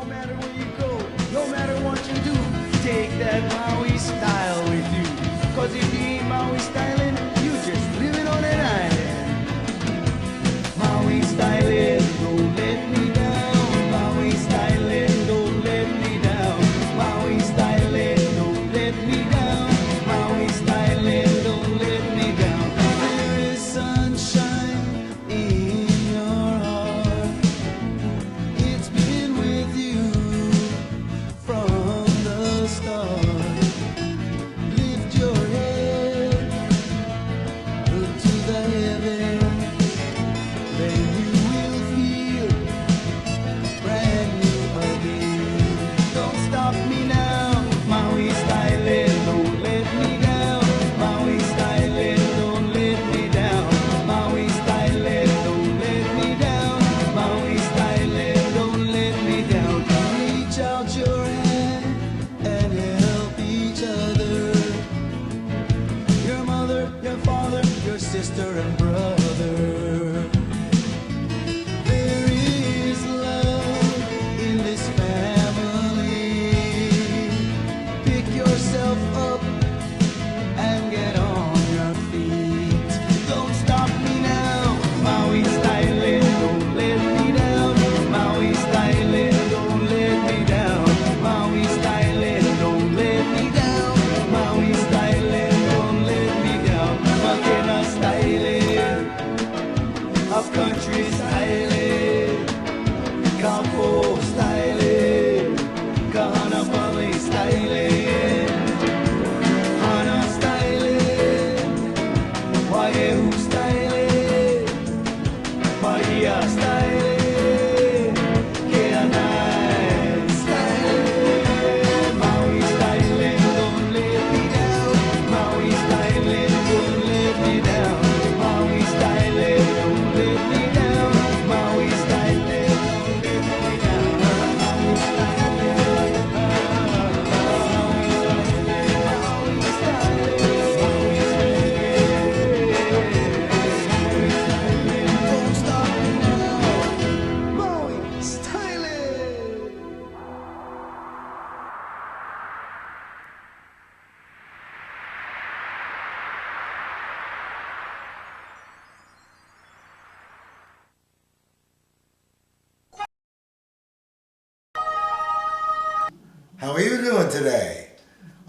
no matter where you go, no matter what you do, take that Maui style with you. Cause if you ain't Maui styling, you just living on an island. Maui styling, don't let me down. Maui styling, don't let me down. Maui styling, don't let me down. Maui styling, don't let me down. There is sunshine in your heart. It's been with you from the start. Lift your head, look to the heavens, then you will feel brand new again. Don't stop me now, Maui styling, don't let me down. Maui styling, don't let me down. Maui styling, don't let me down. Maui styling, don't let me down. Reach out your hand and help each other. Your mother, your father, your sister and brother. There is love in this family. Pick yourself up and get on your feet. Don't stop me now, Maui styling, don't let me down. Maui styling, don't let me down. Maui styling, don't let me down. Maui styling, don't let me down. Makena styling, up country styling, Campo styling, Kahana Valley styling, Hana styling, Waihu styling, Bahia styling, Keanai styling. Maui styling, don't let me down. Maui styling, don't let me down. Maui styling, don't let me down. Maui styling, don't let me down. Maui styling, Maui styling, don't stop me now. Maui styling. How are you doing today?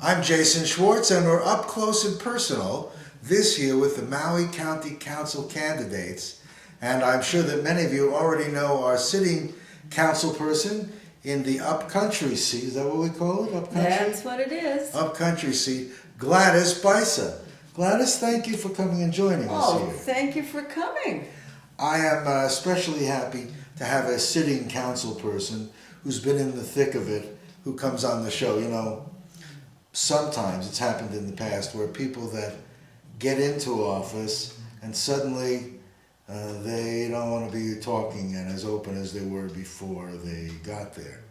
I'm Jason Schwartz, and we're up close and personal this year with the Maui County Council candidates. And I'm sure that many of you already know our sitting council person in the upcountry seat. Is that what we call it? Upcountry? That's what it is. Upcountry seat, GLADYS BAISA. GLADYS, thank you for coming and joining us Oh, here. thank you for coming. I am especially happy to have a sitting council person who's been in the thick of it, who comes on the show. You know, sometimes it's happened in the past where people that get into office and suddenly they don't want to be talking and as open as they were before they got there.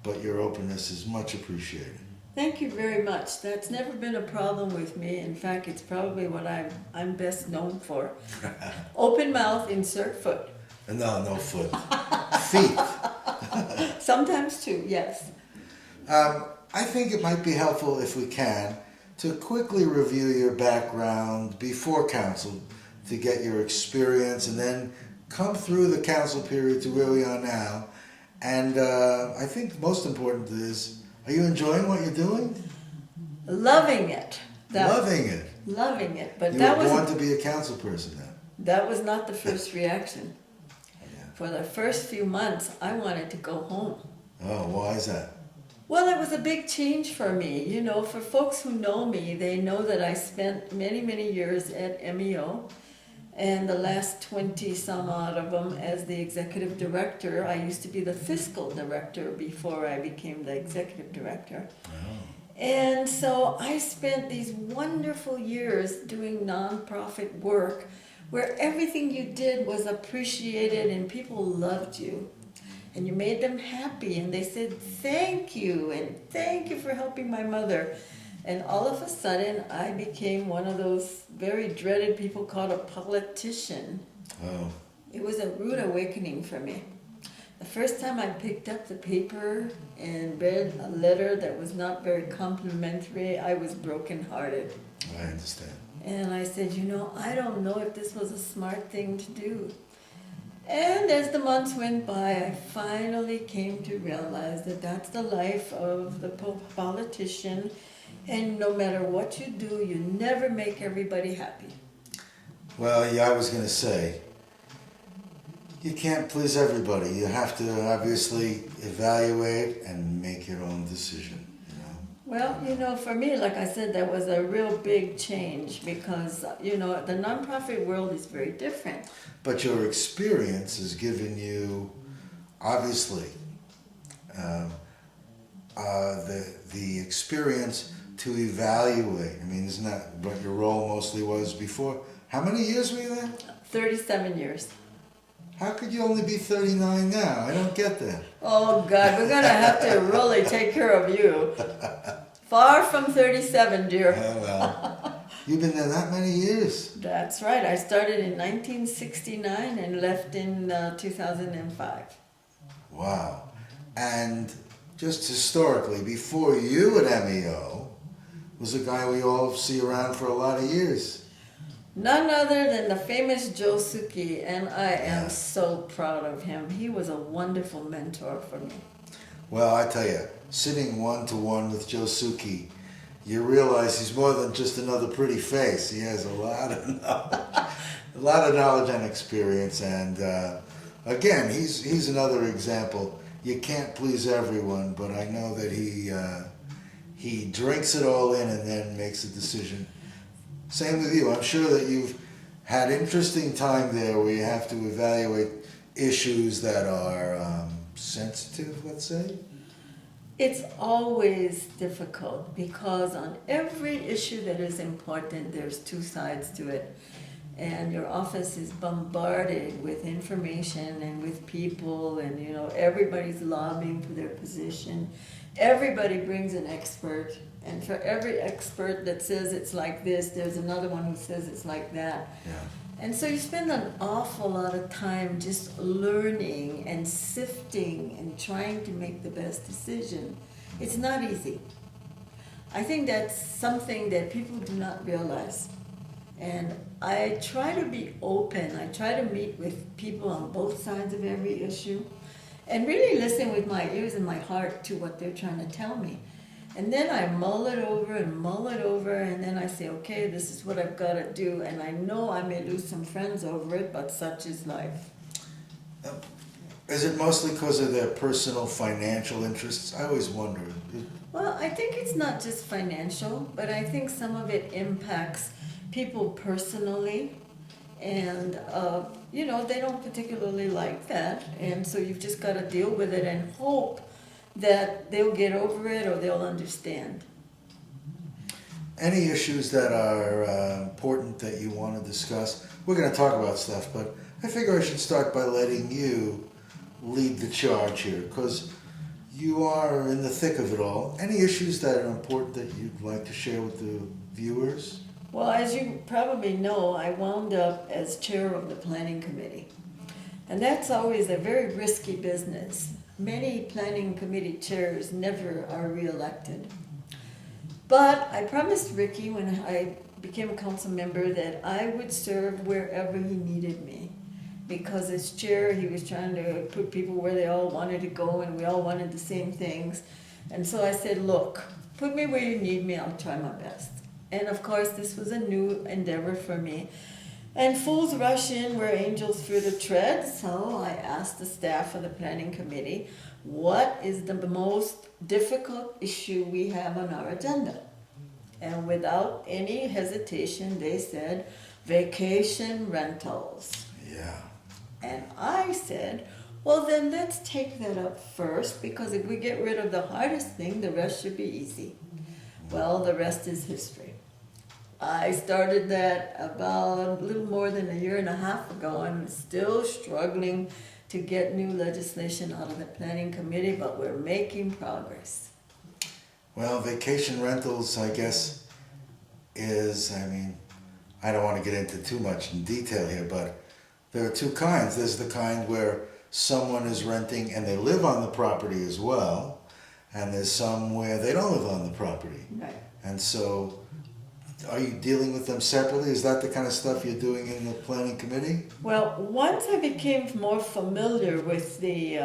But your openness is much appreciated. Thank you very much. That's never been a problem with me. In fact, it's probably what I'm best known for. Open mouth, insert foot. No, no foot. Feet. Sometimes too, yes. I think it might be helpful, if we can, to quickly review your background before council to get your experience, and then come through the council period to where we are now. And I think most important is, are you enjoying what you're doing? Loving it. Loving it. Loving it. But You that were was born to be a council person then. that was not the first reaction. Yeah. For the first few months, I wanted to go home. Oh, why is that? Well, it was a big change for me. You know, for folks who know me, they know that I spent many, many years at MEO, and the last 20 some odd of them as the executive director. I used to be the fiscal director before I became the executive director. Oh. And so I spent these wonderful years doing nonprofit work where everything you did was appreciated and people loved you. And you made them happy, and they said thank you, and thank you for helping my mother. And all of a sudden, I became one of those very dreaded people called a politician. Oh. It was a rude awakening for me. The first time I picked up the paper and read a letter that was not very complimentary, I was brokenhearted. I understand. And I said, you know, I don't know if this was a smart thing to do. And as the months went by, I finally came to realize that that's the life of the politician. And no matter what you do, you never make everybody happy. Well, yeah, I was going to say, you can't please everybody. You have to obviously evaluate and make your own decision, you know. Well, you know, for me, like I said, that was a real big change because, you know, the nonprofit world is very different. But your experience has given you, obviously, the experience to evaluate. I mean, isn't that what your role mostly was before? How many years were you there? 37 years. How could you only be 39 now? I don't get that. Oh, God, we're going to have to really take care of you. Far from 37, dear. Oh, well. You've been there that many years. That's right. I started in 1969 and left in 2005. Wow. And just historically, before you at MEO, was a guy we all see around for a lot of years. None other than the famous Joe Suki, and I am Yeah. so proud of him. He was a wonderful mentor for me. Well, I tell you, sitting one-to-one with Joe Suki, you realize he's more than just another pretty face. He has a lot of knowledge and experience. And again, he's another example. You can't please everyone, but I know that he drinks it all in and then makes a decision. Same with you. I'm sure that you've had interesting time there where you have to evaluate issues that are sensitive, let's say. It's always difficult because on every issue that is important, there's two sides to it. And your office is bombarded with information and with people, and you know, everybody's lobbying for their position. Everybody brings an expert, and for every expert that says it's like this, there's another one who says it's like that. Yeah. And so you spend an awful lot of time just learning and sifting and trying to make the best decision. It's not easy. I think that's something that people do not realize. And I try to be open. I try to meet with people on both sides of every issue and really listen with my ears and my heart to what they're trying to tell me. And then I mull it over, and then I say, okay, this is what I've got to do. And I know I may lose some friends over it, but such is life. Is it mostly because of their personal financial interests? I always wondered. Well, I think it's not just financial, but I think some of it impacts people personally. And, you know, they don't particularly like that. And so you've just got to deal with it and hope that they'll get over it or they'll understand. Any issues that are important that you want to discuss? We're going to talk about stuff, but I figure I should start by letting you lead the charge here, because you are in the thick of it all. Any issues that are important that you'd like to share with the viewers? Well, as you probably know, I wound up as chair of the planning committee. And that's always a very risky business. Many planning committee chairs never are reelected. But I promised Ricky when I became a council member that I would serve wherever he needed me. Because as chair, he was trying to put people where they all wanted to go and we all wanted the same things. And so I said, look, put me where you need me, I'll try my best. And of course, this was a new endeavor for me. And fools rush in where angels fear to tread, so I asked the staff of the planning committee, what is the most difficult issue we have on our agenda? And without any hesitation, they said, vacation rentals. Yeah. And I said, well then let's take that up first, because if we get rid of the hardest thing, the rest should be easy. Well, the rest is history. I started that about a little more than a year and a half ago, and I'm still struggling to get new legislation out of the planning committee, but we're making progress. Well, vacation rentals, I guess, is, I mean, I don't want to get into too much in detail here, but there are two kinds. There's the kind where someone is renting and they live on the property as well, and there's some where they don't live on the property. Right. And so, are you dealing with them separately? Is that the kind of stuff you're doing in the planning committee? Well, once I became more familiar with the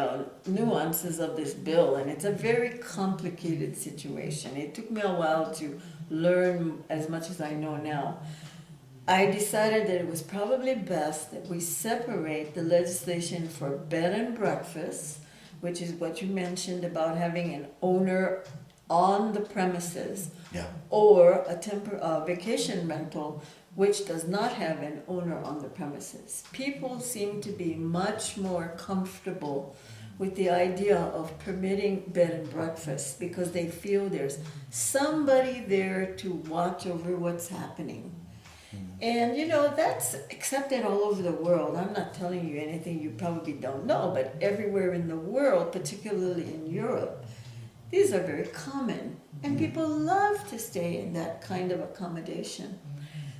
nuances of this bill, and it's a very complicated situation. It took me a while to learn as much as I know now. I decided that it was probably best that we separate the legislation for bed and breakfast, which is what you mentioned about having an owner on the premises, Yeah. or a vacation rental which does not have an owner on the premises. People seem to be much more comfortable with the idea of permitting bed and breakfast because they feel there's somebody there to watch over what's happening. And you know, that's accepted all over the world. I'm not telling you anything you probably don't know, but everywhere in the world, particularly in Europe, these are very common. And people love to stay in that kind of accommodation.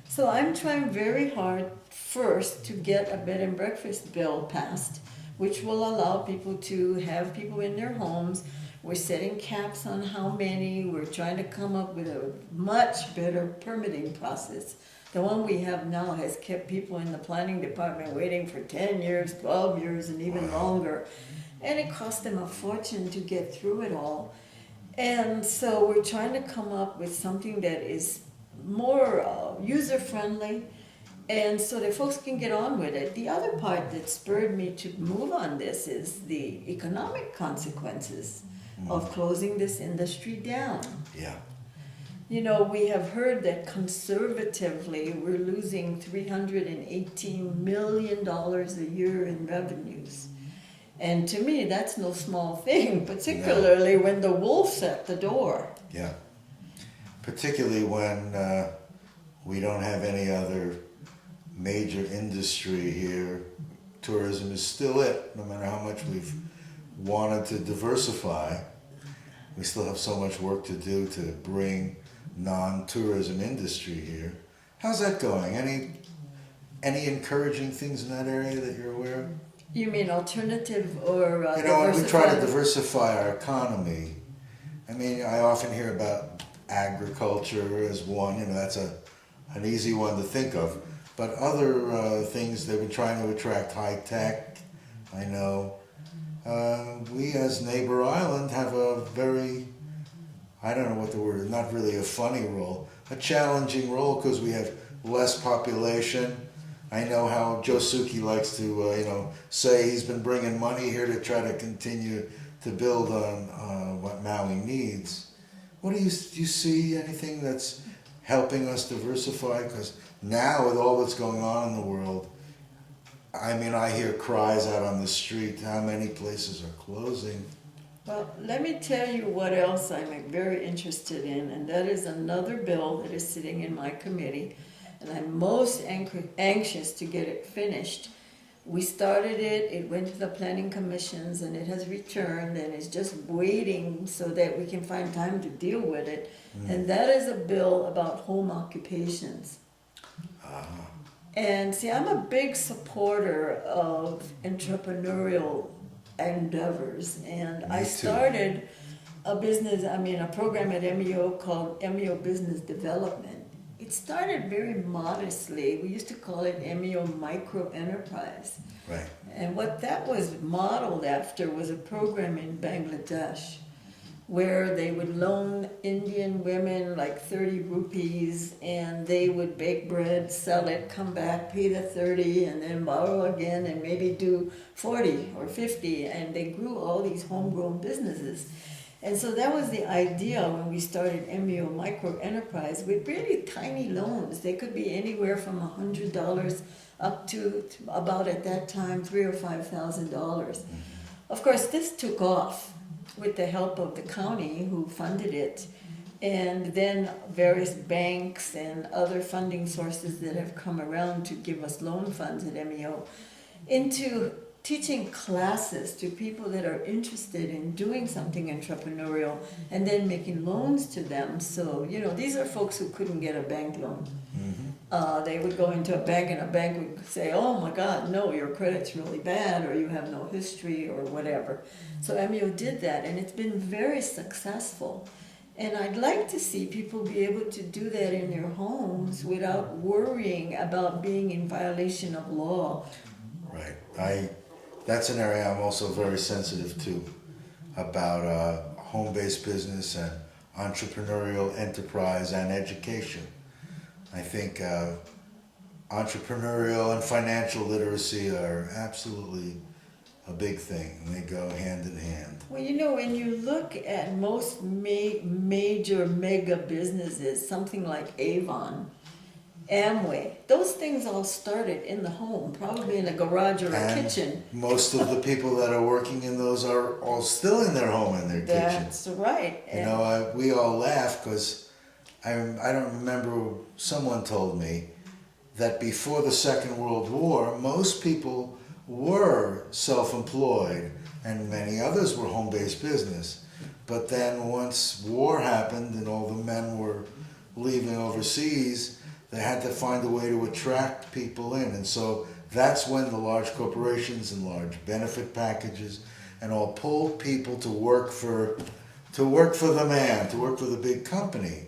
So I'm trying very hard first to get a bed and breakfast bill passed, which will allow people to have people in their homes. We're setting caps on how many. We're trying to come up with a much better permitting process. The one we have now has kept people in the planning department waiting for 10 years, 12 years, and even longer. And it costs them a fortune to get through it all. And so we're trying to come up with something that is more user-friendly, and so that folks can get on with it. The other part that spurred me to move on this is the economic consequences of closing this industry down. Yeah. You know, we have heard that conservatively we're losing $318 million a year in revenues. And to me, that's no small thing, particularly when the wolf's at the door. Yeah. Particularly when we don't have any other major industry here. Tourism is still it, no matter how much we've wanted to diversify. We still have so much work to do to bring non-tourism industry here. How's that going? Any encouraging things in that area that you're aware of? You mean alternative or You know, when we try to diversified? diversify our economy, I mean, I often hear about agriculture as one, you know, that's an easy one to think of. But other things, they've been trying to attract high tech, I know. We as Neighbor Island have a very, I don't know what the word is, not really a funny role, a challenging role because we have less population. I know how Joe Suki likes to, say he's been bringing money here to try to continue to build on what Maui needs. What do you see anything that's helping us diversify? Because now with all that's going on in the world, I mean, I hear cries out on the street how many places are closing. Well, let me tell you what else I'm very interested in, and that is another bill that is sitting in my committee, and I'm most anxious to get it finished. We started it, it went to the planning commissions, and it has returned, and it's just waiting so that we can find time to deal with it. And that is a bill about home occupations. And see, I'm a big supporter of entrepreneurial endeavors, and I too. started a program at MEO called MEO Business Development. It started very modestly. We used to call it MEO Micro Enterprise. Right. And what that was modeled after was a program in Bangladesh where they would loan Indian women like 30 rupees, and they would bake bread, sell it, come back, pay the 30, and then borrow again and maybe do 40 or 50, and they grew all these homegrown businesses. And so that was the idea when we started MEO Micro Enterprise with really tiny loans. They could be anywhere from $100 up to about, at that time, $3,000 or $5,000. Of course, this took off with the help of the county who funded it, and then various banks and other funding sources that have come around to give us loan funds at MEO, into teaching classes to people that are interested in doing something entrepreneurial and then making loans to them. So, these are folks who couldn't get a bank loan. They would go into a bank and a bank would say, oh my God, no, your credit's really bad, or you have no history, or whatever. So MEO did that, and it's been very successful. And I'd like to see people be able to do that in their homes without worrying about being in violation of law. Right. That's an area I'm also very sensitive to, about home-based business and entrepreneurial enterprise and education. I think entrepreneurial and financial literacy are absolutely a big thing, and they go hand in hand. Well, you know, when you look at most major mega businesses, something like Avon, Amway, those things all started in the home, probably in a garage or a kitchen. Most of the people that are working in those are all still in their home, in their kitchen. That's right. You know, we all laugh because I don't remember, someone told me that before the Second World War, most people were self-employed and many others were home-based business. But then once war happened and all the men were leaving overseas, they had to find a way to attract people in. And so that's when the large corporations and large benefit packages and all pulled people to work for the man, to work for the big company.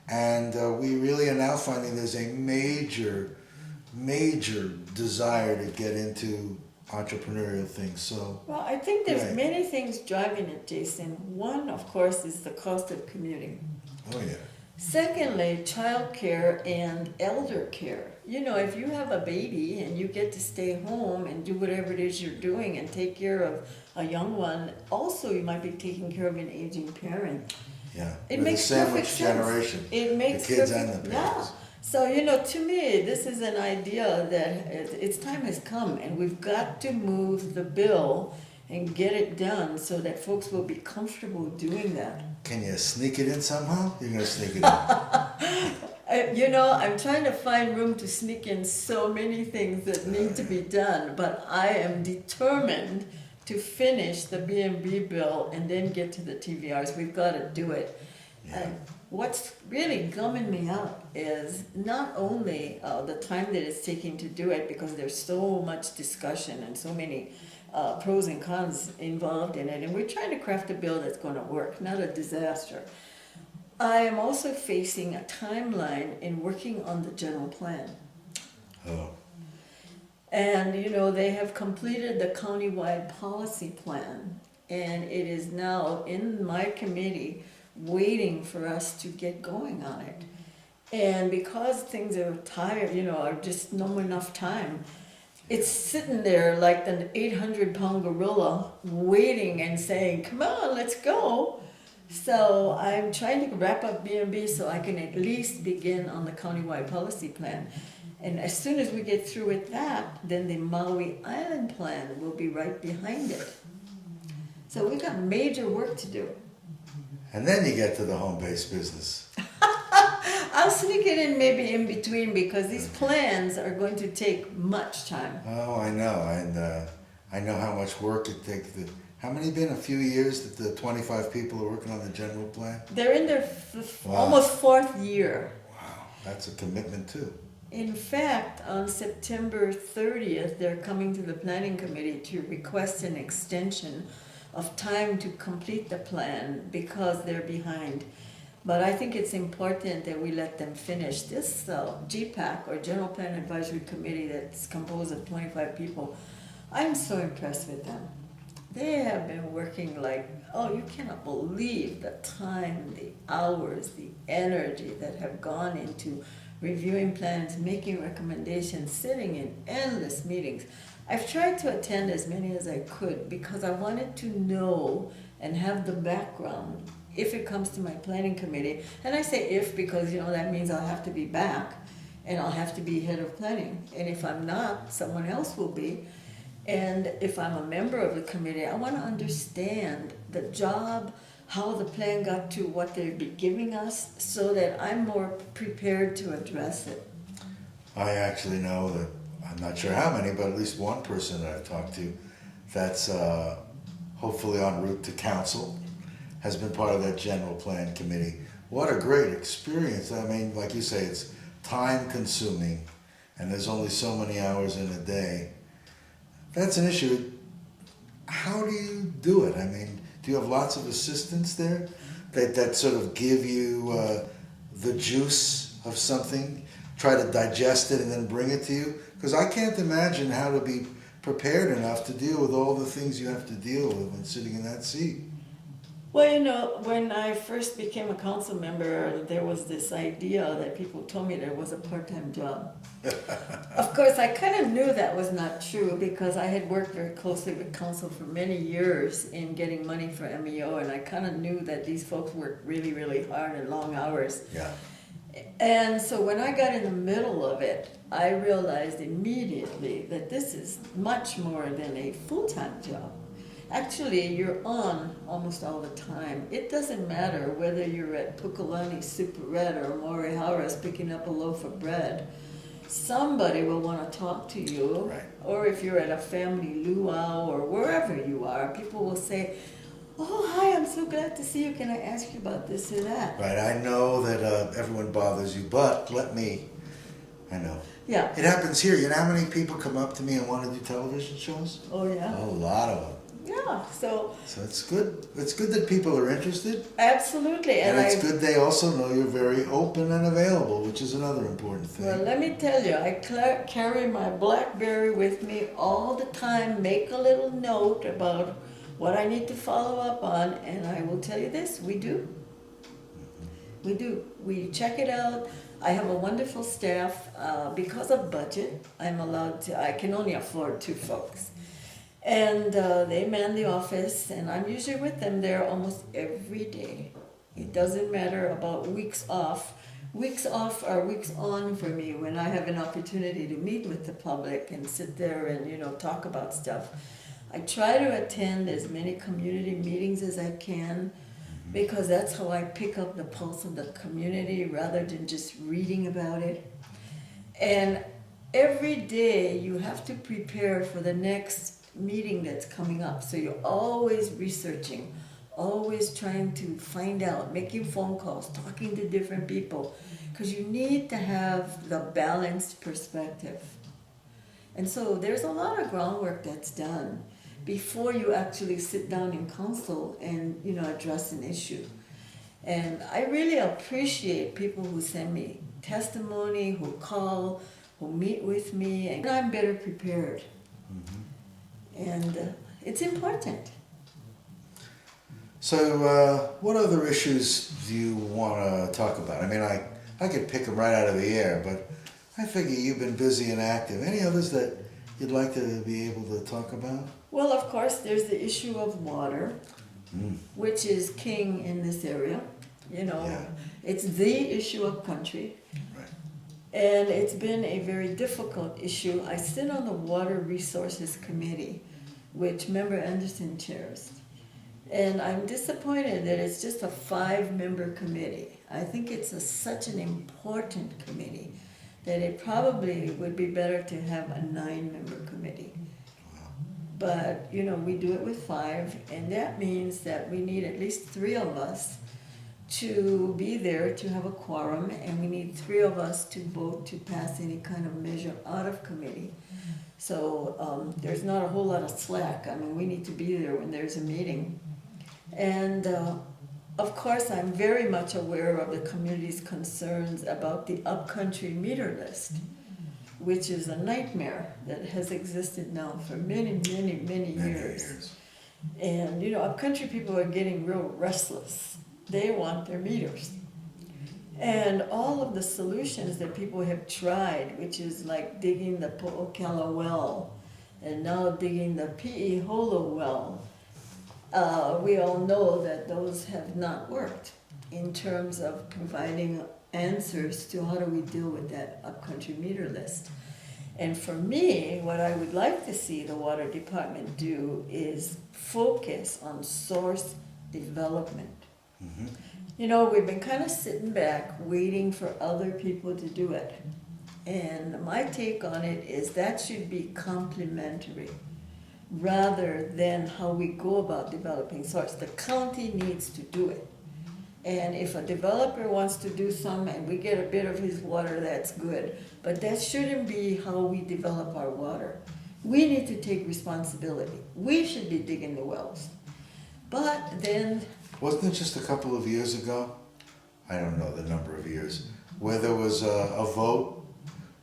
And we really are now finding there's a major desire to get into entrepreneurial things. So, well, I think there's right. many things driving it, Jason. One, of course, is the cost of commuting. Oh yeah. Secondly, childcare and elder care. You know, if you have a baby and you get to stay home and do whatever it is you're doing and take care of a young one, also you might be taking care of an aging parent. Yeah. It We're makes the sandwich perfect sense. generation. It makes the kids perfect, and the yeah. parents. So, you know, to me, this is an idea that its time has come, and we've got to move the bill and get it done so that folks will be comfortable doing that. Can you sneak it in somehow? You're gonna sneak it in. You know, I'm trying to find room to sneak in so many things that need to be done, but I am determined to finish the B&B bill and then get to the TVRs. We've got to do it. Yeah. And what's really gumming me up is not only the time that it's taking to do it, because there's so much discussion and so many pros and cons involved in it, and we're trying to craft a bill that's going to work, not a disaster. I am also facing a timeline in working on the general plan. Oh. And, you know, they have completed the countywide policy plan, and it is now in my committee waiting for us to get going on it. And because things are tired, you know, are just not enough time, it's sitting there like an 800-pound gorilla waiting and saying, come on, let's go. So I'm trying to wrap up B&B so I can at least begin on the countywide policy plan. And as soon as we get through with that, then the Maui Island plan will be right behind it. So we've got major work to do. And then you get to the home-based business. I'll sneak it in maybe in between, because these plans are going to take much time. Oh, I know, and I know how much work it takes. How many been a few years that the 25 people are working on the general plan? They're in their Wow. almost fourth year. Wow, that's a commitment too. In fact, on September 30th, they're coming to the planning committee to request an extension of time to complete the plan because they're behind. But I think it's important that we let them finish. This GPAC, or General Plan Advisory Committee, that's composed of 25 people, I'm so impressed with them. They have been working like, oh, you cannot believe the time, the hours, the energy that have gone into reviewing plans, making recommendations, sitting in endless meetings. I've tried to attend as many as I could because I wanted to know and have the background if it comes to my planning committee. And I say if because, you know, that means I'll have to be back and I'll have to be head of planning. And if I'm not, someone else will be. And if I'm a member of the committee, I want to understand the job, how the plan got to what they'd be giving us, so that I'm more prepared to address it. I actually know that, I'm not sure how many, but at least one person that I've talked to that's hopefully en route to council has been part of that general plan committee. What a great experience. I mean, like you say, it's time consuming, and there's only so many hours in a day, that's an issue. How do you do it? I mean, do you have lots of assistants there that sort of give you the juice of something, try to digest it and then bring it to you? Because I can't imagine how to be prepared enough to deal with all the things you have to deal with when sitting in that seat. Well, you know, when I first became a council member, there was this idea that people told me there was a part-time job. Of course, I kind of knew that was not true because I had worked very closely with council for many years in getting money for MEO, and I kind of knew that these folks worked really, really hard and long hours. Yeah. And so when I got in the middle of it, I realized immediately that this is much more than a full-time job. Actually, you're on almost all the time. It doesn't matter whether you're at Pukalani Superette or Maui Hauras picking up a loaf of bread. Somebody will want to talk to you. Right. Or if you're at a family luau or wherever you are, people will say, "Oh, hi, I'm so glad to see you. Can I ask you about this or that?" Right, I know that everyone bothers you, but I know. Yeah. It happens here. You know how many people come up to me and want to do television shows? Oh, yeah. A lot of them. Yeah, so So it's good. It's good that people are interested. absolutely. And And it's good they also know you're very open and available, which is another important thing. Well, let me tell you, I carry my BlackBerry with me all the time, make a little note about what I need to follow up on, and I will tell you this, we do. We do. We check it out. I have a wonderful staff. Because of budget, I can only afford 2 folks. And they man the office, and I'm usually with them there almost every day. It doesn't matter about weeks off. Weeks off are weeks on for me when I have an opportunity to meet with the public and sit there and, you know, talk about stuff. I try to attend as many community meetings as I can because that's how I pick up the pulse of the community rather than just reading about it. And every day you have to prepare for the next meeting that's coming up. So you're always researching, always trying to find out, making phone calls, talking to different people, because you need to have the balanced perspective. And so there's a lot of groundwork that's done before you actually sit down in council and, you know, address an issue. And I really appreciate people who send me testimony, who call, who meet with me, and I'm better prepared. Mm-hmm. And it's important. So what other issues do you want to talk about? I mean, I could pick them right out of the air, but I figure you've been busy and active. Any others that you'd like to be able to talk about? Well, of course, there's the issue of water, which is king in this area. You know, Yeah. It's the issue of country. Right. And it's been a very difficult issue. I sit on the Water Resources Committee, which Member Anderson chairs. And I'm disappointed that it's just a 5-member committee. I think it's such an important committee that it probably would be better to have a 9-member committee. But, you know, we do it with 5, and that means that we need at least 3 of us to be there to have a quorum, and we need 3 of us to vote to pass any kind of measure out of committee. So there's not a whole lot of slack. I mean, we need to be there when there's a meeting. And of course, I'm very much aware of the community's concerns about the upcountry meter list, which is a nightmare that has existed now for many, many, many years. And, you know, upcountry people are getting real restless. They want their meters. And all of the solutions that people have tried, which is like digging the Po'okala well, and now digging the Pi'iholo well, we all know that those have not worked in terms of providing answers to how do we deal with that upcountry meter list. And for me, what I would like to see the water department do is focus on source development. Mm-hmm. You know, we've been kind of sitting back waiting for other people to do it. And my take on it is that should be complementary rather than how we go about developing source. The county needs to do it. And if a developer wants to do some and we get a bit of his water, that's good. But that shouldn't be how we develop our water. We need to take responsibility. We should be digging the wells. But then, Wasn't it just a couple of years ago? I don't know the number of years, where there was a vote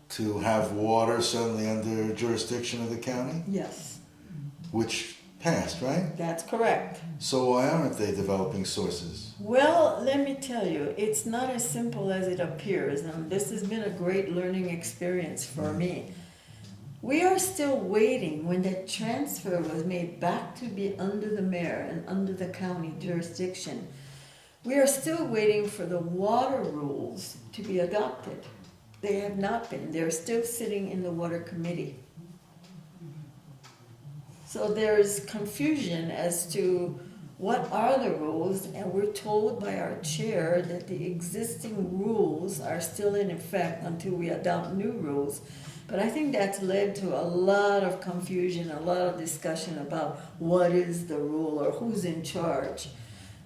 to have water suddenly under jurisdiction of the county, yes, which passed, right? that's correct. So why aren't they developing sources? Well, let me tell you, it's not as simple as it appears, and this has been a great learning experience for me. We are still waiting when that transfer was made back to be under the mayor and under the county jurisdiction. We are still waiting for the water rules to be adopted. They have not been. They're still sitting in the water committee. So there's confusion as to what are the rules, and we're told by our chair that the existing rules are still in effect until we adopt new rules. But I think that's led to a lot of confusion, a lot of discussion about what is the rule or who's in charge.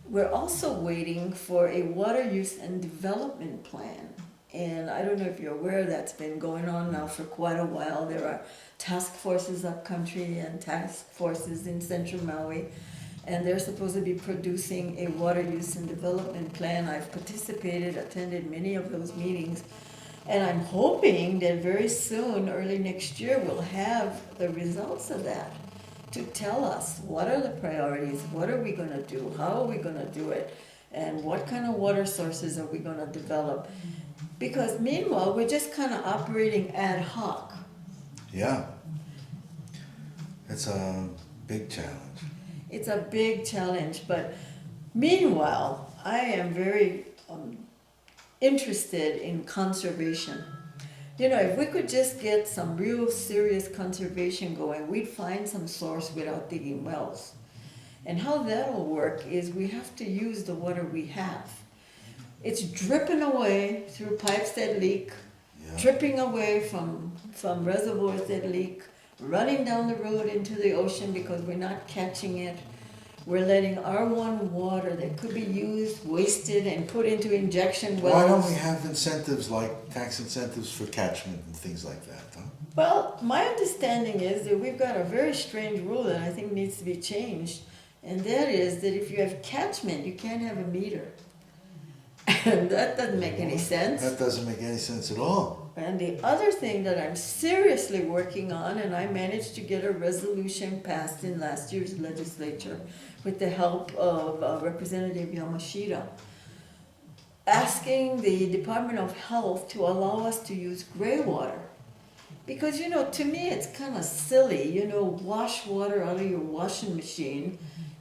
We're also waiting for a water use and development plan. And I don't know if you're aware, that's been going on now for quite a while. There are task forces up country and task forces in central Maui, and they're supposed to be producing a water use and development plan. I've participated, attended many of those meetings, and I'm hoping that very soon, early next year, we'll have the results of that to tell us what are the priorities, what are we gonna do, how are we gonna do it, and what kind of water sources are we gonna develop. Because meanwhile, we're just kind of operating ad hoc. Yeah. It's a big challenge. It's a big challenge, but meanwhile, I am very interested in conservation. You know, if we could just get some real serious conservation going, we'd find some source without digging wells. And how that'll work is we have to use the water we have. It's dripping away through pipes that leak, dripping away from reservoirs that leak, running down the road into the ocean because we're not catching it. We're letting R1 water that could be used, wasted, and put into injection wells. Why don't we have incentives like tax incentives for catchment and things like that, huh? Well, my understanding is that we've got a very strange rule that I think needs to be changed, and that is that if you have catchment, you can't have a meter. And that doesn't make any sense. That doesn't make any sense at all. And the other thing that I'm seriously working on, and I managed to get a resolution passed in last year's legislature with the help of Representative Yamashita, asking the Department of Health to allow us to use gray water. Because, you know, to me it's kind of silly, you know, wash water out of your washing machine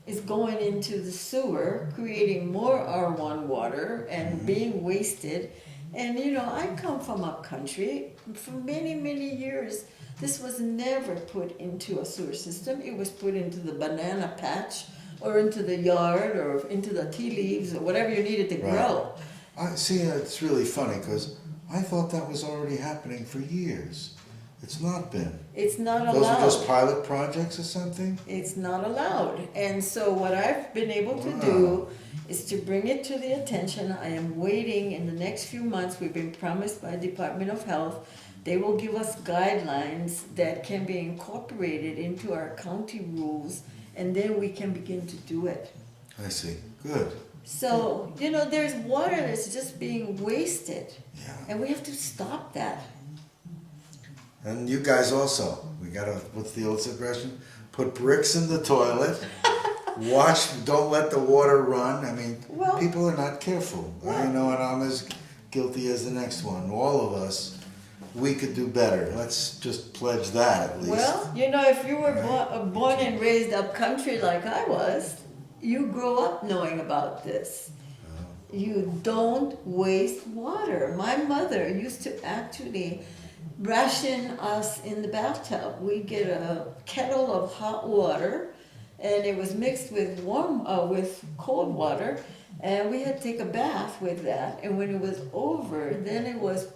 is going into the sewer, creating more R1 water and being wasted. And you know, I come from up country. For many, many years, this was never put into a sewer system. It was put into the banana patch or into the yard or into the tea leaves or whatever you needed to grow. I see. It's really funny because I thought that was already happening for years. It's not been. It's not allowed. Those are just pilot projects or something? It's not allowed. And so what I've been able to do is to bring it to the attention. I am waiting in the next few months. We've been promised by Department of Health. They will give us guidelines that can be incorporated into our county rules, and then we can begin to do it. I see. Good. So, you know, there's water that's just being wasted. Yeah. And we have to stop that. And you guys also. We gotta, what's the old expression? Put bricks in the toilet. Don't let the water run. I mean, Well, people are not careful. well- You know, and I'm as guilty as the next one. All of us, we could do better. Let's just pledge that at least. Well, you know, if you were born and raised up country like I was, you grow up knowing about this. You don't waste water. My mother used to actually ration us in the bathtub. We'd get a kettle of hot water, and it was mixed with with cold water, and we had to take a bath with that. And when it was over, then it was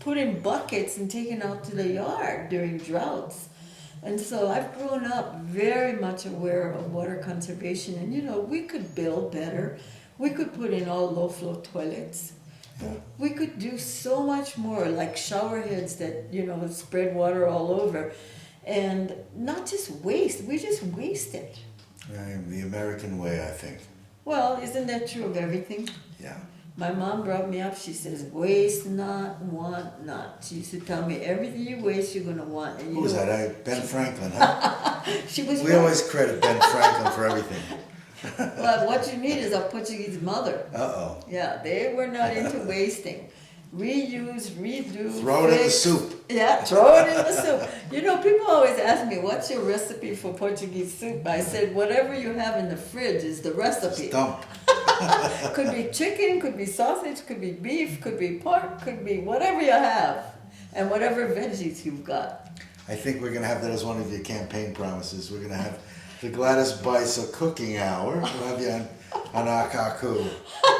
put in buckets and taken out to the yard during droughts. And so I've grown up very much aware of water conservation, and you know, we could build better. We could put in all low-flow toilets. Yeah. We could do so much more, like shower heads that, spread water all over. And not just waste, we just waste it. The American way, I think. Well, isn't that true of everything? Yeah. My mom brought me up, she says, waste not, want not. She used to tell me, everything you waste, you're going to want. And Who was that? Ben Franklin, huh? She was We right. always credit Ben Franklin for everything. Well, what you need is a Portuguese mother. Uh-oh. Yeah, they were not into wasting. Reuse, redo, Throw it in the fix. soup. Yeah, throw it in the soup. People always ask me, what's your recipe for Portuguese soup? I said, whatever you have in the fridge is the recipe. Dump. Could be chicken, could be sausage, could be beef, could be pork, could be whatever you have. And whatever veggies you've got. I think we're going to have that as one of your campaign promises. We're going to have the Gladys Baisa cooking hour. We'll have you on Akaku.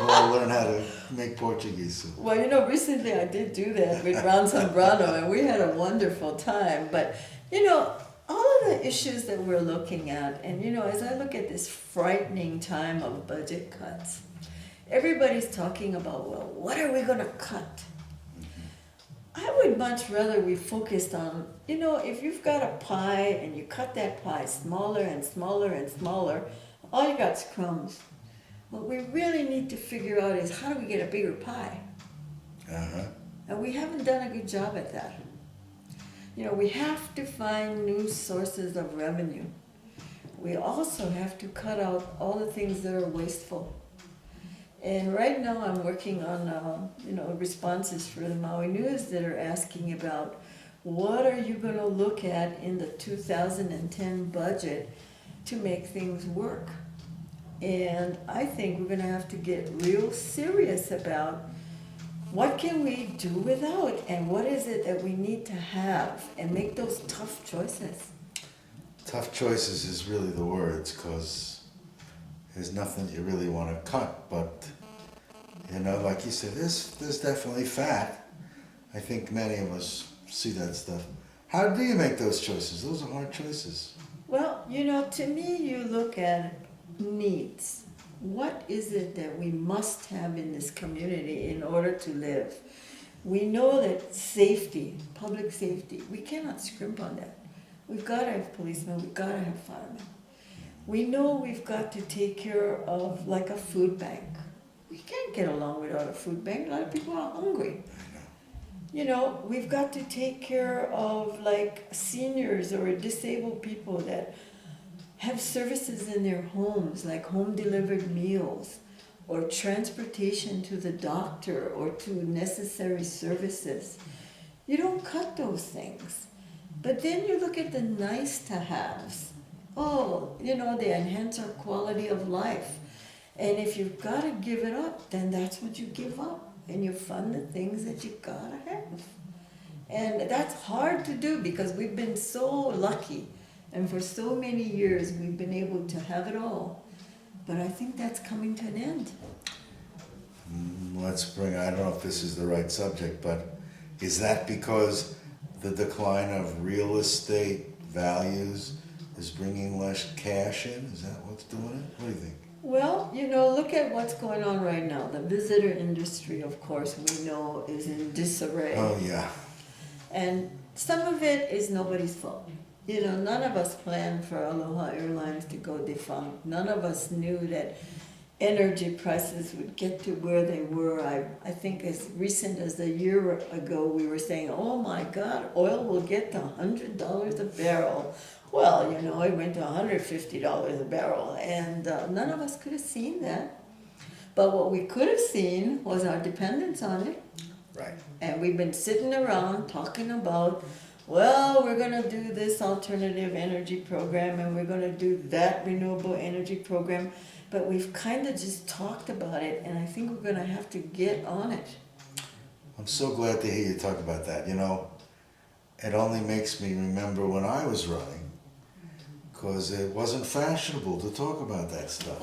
We'll learn how to make Portuguese soup. Well, recently I did do that with Brown Zambrano, and we had a wonderful time. But, all of the issues that we're looking at, and, as I look at this frightening time of budget cuts, everybody's talking about, well, what are we going to cut? I would much rather we focused on, if you've got a pie and you cut that pie smaller and smaller and smaller, all you got is crumbs. What we really need to figure out is how do we get a bigger pie? Uh-huh. And we haven't done a good job at that. We have to find new sources of revenue. We also have to cut out all the things that are wasteful. And right now I'm working on, responses for the Maui News that are asking about what are you going to look at in the 2010 budget to make things work. And I think we're going to have to get real serious about what can we do without and what is it that we need to have and make those tough choices. Tough choices is really the words, because there's nothing you really want to cut, but like you said, there's definitely fat. I think many of us see that stuff. How do you make those choices? Those are hard choices. Well, to me, you look at needs. What is it that we must have in this community in order to live? We know that safety, public safety, we cannot scrimp on that. We've got to have policemen, we've got to have firemen. We know we've got to take care of like a food bank. We can't get along without a food bank. A lot of people are hungry. We've got to take care of like seniors or disabled people that have services in their homes, like home delivered meals or transportation to the doctor or to necessary services. You don't cut those things. But then you look at the nice to haves. Oh, they enhance our quality of life. And if you've got to give it up, then that's what you give up. And you fund the things that you got to have. And that's hard to do because we've been so lucky. And for so many years, we've been able to have it all. But I think that's coming to an end. I don't know if this is the right subject, but is that because the decline of real estate values is bringing less cash in? Is that what's doing it? What do you think? Well, look at what's going on right now. The visitor industry, of course, we know is in disarray. Oh, yeah. And some of it is nobody's fault. None of us planned for Aloha Airlines to go defunct. None of us knew that energy prices would get to where they were. I think as recent as a year ago, we were saying, oh my God, oil will get to $100 a barrel. Well, it went to $150 a barrel, and none of us could have seen that. But what we could have seen was our dependence on it. Right. And we've been sitting around talking about, well, we're going to do this alternative energy program, and we're going to do that renewable energy program. But we've kind of just talked about it, and I think we're going to have to get on it. I'm so glad to hear you talk about that. It only makes me remember when I was running, because it wasn't fashionable to talk about that stuff.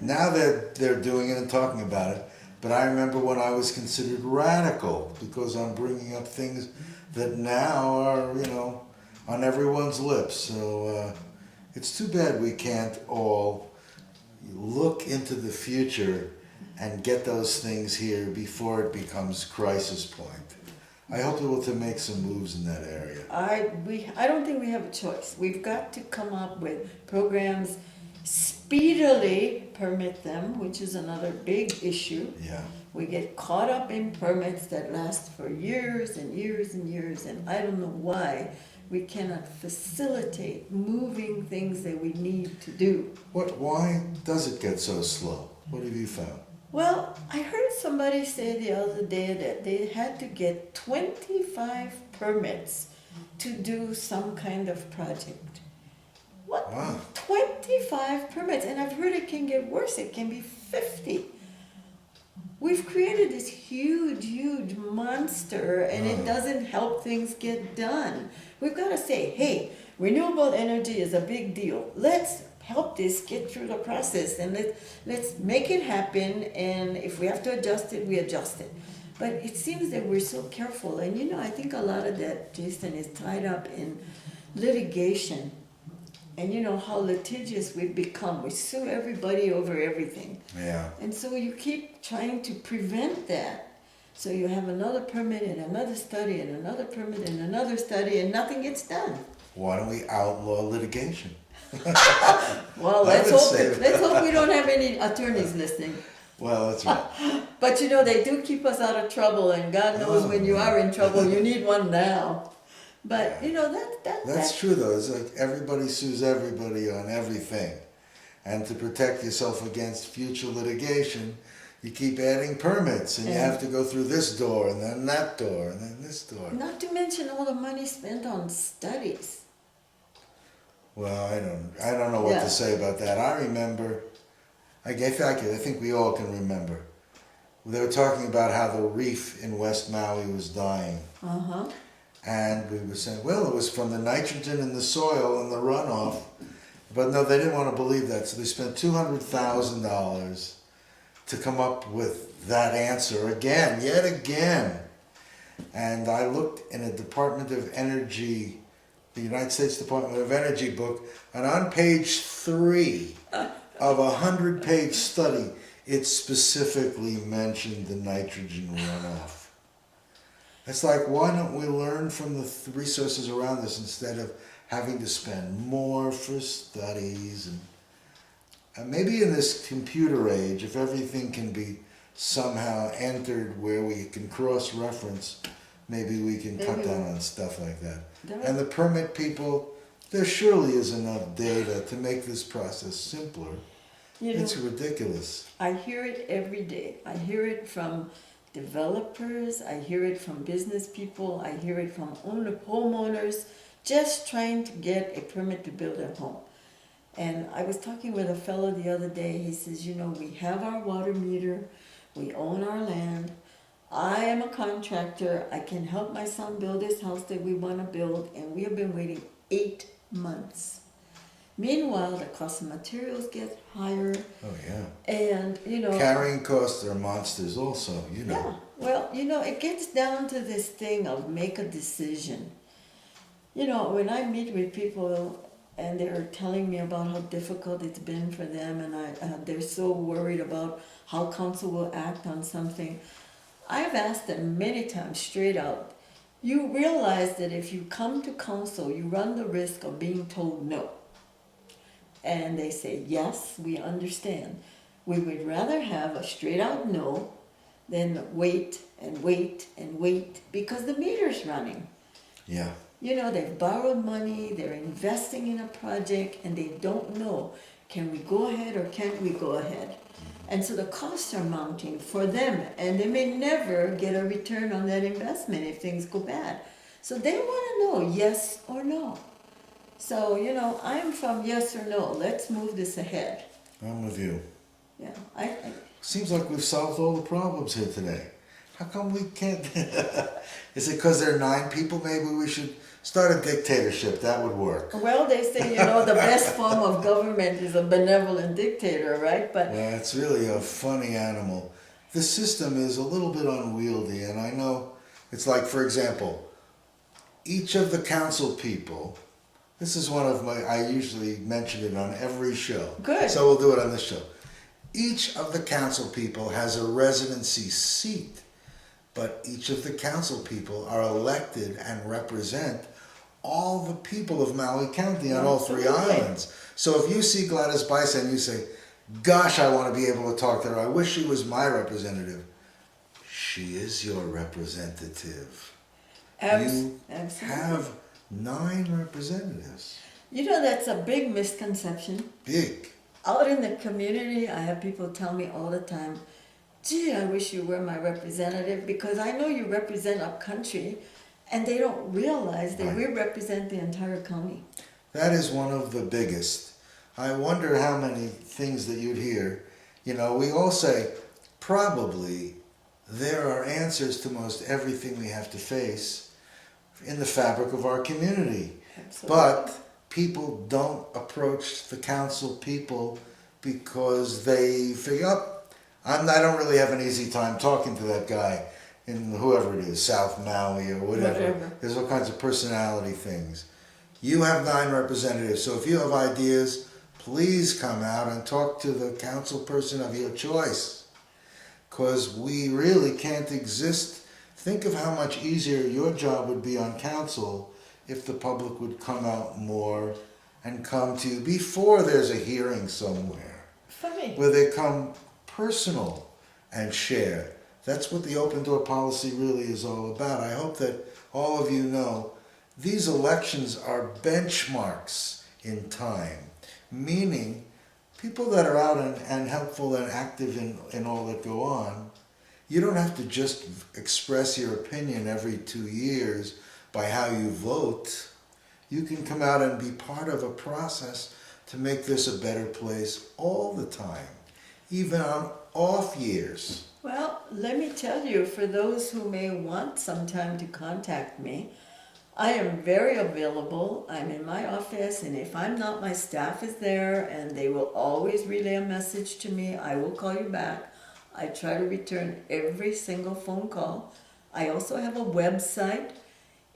Now they're doing it and talking about it, but I remember when I was considered radical, because I'm bringing up things that now are, on everyone's lips. So it's too bad we can't all, look into the future and get those things here before it becomes crisis point. I hope able to make some moves in that area. I don't think we have a choice. We've got to come up with programs, speedily permit them, which is another big issue. Yeah. We get caught up in permits that last for years and years and years, and I don't know why we cannot facilitate moving things that we need to do. Why does it get so slow? What have you found? Well, I heard somebody say the other day that they had to get 25 permits to do some kind of project. What? Wow. 25 permits, and I've heard it can get worse. It can be 50. We've created this huge, huge monster, and it doesn't help things get done. We've got to say, hey, renewable energy is a big deal. Let's help this get through the process, and let's make it happen, and if we have to adjust it, we adjust it. But it seems that we're so careful, and you know, I think a lot of that, Jason, is tied up in litigation. And you know how litigious we've become. We sue everybody over everything. Yeah. And so you keep trying to prevent that. So you have another permit and another study and another permit and another study, and nothing gets done. Why don't we outlaw litigation? Well, let's hope we don't have any attorneys listening. Well, that's right. But you know, they do keep us out of trouble, and God knows when you are in trouble, you need one now. But you know, That's true though. It's like everybody sues everybody on everything. And to protect yourself against future litigation, you keep adding permits, and you have to go through this door and then that door and then this door. Not to mention all the money spent on studies. Well, I don't know what to say about that. I remember, I think we all can remember. They were talking about how the reef in West Maui was dying. Uh-huh. And we were saying, well, it was from the nitrogen in the soil and the runoff. But no, they didn't want to believe that. So they spent $200,000 to come up with that answer again, yet again. And I looked in a Department of Energy, the United States Department of Energy book, and on page 3 of a 100-page study, it specifically mentioned the nitrogen runoff. It's like, why don't we learn from the resources around us instead of having to spend more for studies? And maybe in this computer age, if everything can be somehow entered where we can cross-reference, maybe we can cut down on stuff like that. And the permit people, there surely is enough data to make this process simpler. You know, it's ridiculous. I hear it every day. I hear it from developers, I hear it from business people, I hear it from homeowners just trying to get a permit to build a home. And I was talking with a fellow the other day. He says, you know, we have our water meter, we own our land, I am a contractor, I can help my son build this house that we want to build, and we have been waiting 8 months. Meanwhile, the cost of materials get higher. Oh, yeah. And, you know... Carrying costs are monsters also, you know. Yeah, well, you know, it gets down to this thing of make a decision. You know, when I meet with people and they're telling me about how difficult it's been for them, and they're so worried about how council will act on something, I've asked them many times straight out, you realize that if you come to council, you run the risk of being told no. And they say, yes, we understand. We would rather have a straight out no than wait and wait and wait because the meter's running. Yeah. You know, they've borrowed money, they're investing in a project, and they don't know, can we go ahead or can't we go ahead? And so the costs are mounting for them, and they may never get a return on that investment if things go bad. So they want to know yes or no. So, you know, I'm from yes or no. Let's move this ahead. I'm with you. Yeah, Seems like we've solved all the problems here today. How come we can't? Is it because there are 9 people? Maybe we should start a dictatorship. That would work. Well, they say, you know, the best form of government is a benevolent dictator, right? But well, it's really a funny animal. The system is a little bit unwieldy, and I know it's like, for example, each of the council people. This is one of my, I usually mention it on every show. Good. So we'll do it on this show. Each of the council people has a residency seat, but each of the council people are elected and represent all the people of Maui County on all three Absolutely. islands. So if you see Gladys Baisha and you say, gosh, I want to be able to talk to her, I wish she was my representative. She is your representative. You Absolutely. have 9 representatives. You know, that's a big misconception. Big. Out in the community, I have people tell me all the time, gee, I wish you were my representative because I know you represent our country, and they don't realize that we represent the entire county. That is one of the biggest. I wonder how many things that you'd hear. You know, we all say, probably there are answers to most everything we have to face in the fabric of our community. Absolutely. But people don't approach the council people because they figure, oh, I don't really have an easy time talking to that guy in whoever it is, South Maui or whatever. There's all kinds of personality things. You have 9 representatives, so if you have ideas, please come out and talk to the council person of your choice. Because we really can't exist. Think of how much easier your job would be on council if the public would come out more and come to you before there's a hearing somewhere. Funny. Where they come personal and share. That's what the open door policy really is all about. I hope that all of you know these elections are benchmarks in time, meaning people that are out and helpful and active in all that go on, you don't have to just express your opinion every 2 years by how you vote. You can come out and be part of a process to make this a better place all the time, even on off years. Well, let me tell you, for those who may want some time to contact me, I am very available. I'm in my office, and if I'm not, my staff is there, and they will always relay a message to me. I will call you back. I try to return every single phone call. I also have a website.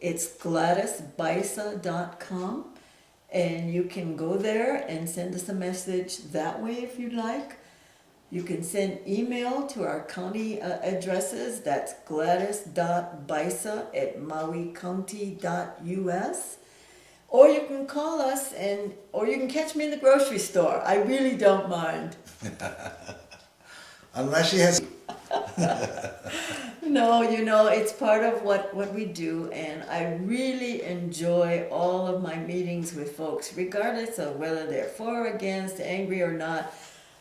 It's GLADYSBAISA.com, and you can go there and send us a message that way if you'd like. You can send email to our county addresses. That's gladys.baisa@mauicounty.us. Or you can call us, or you can catch me in the grocery store. I really don't mind. Unless she has... No, you know, it's part of what we do, and I really enjoy all of my meetings with folks, regardless of whether they're for or against, angry or not.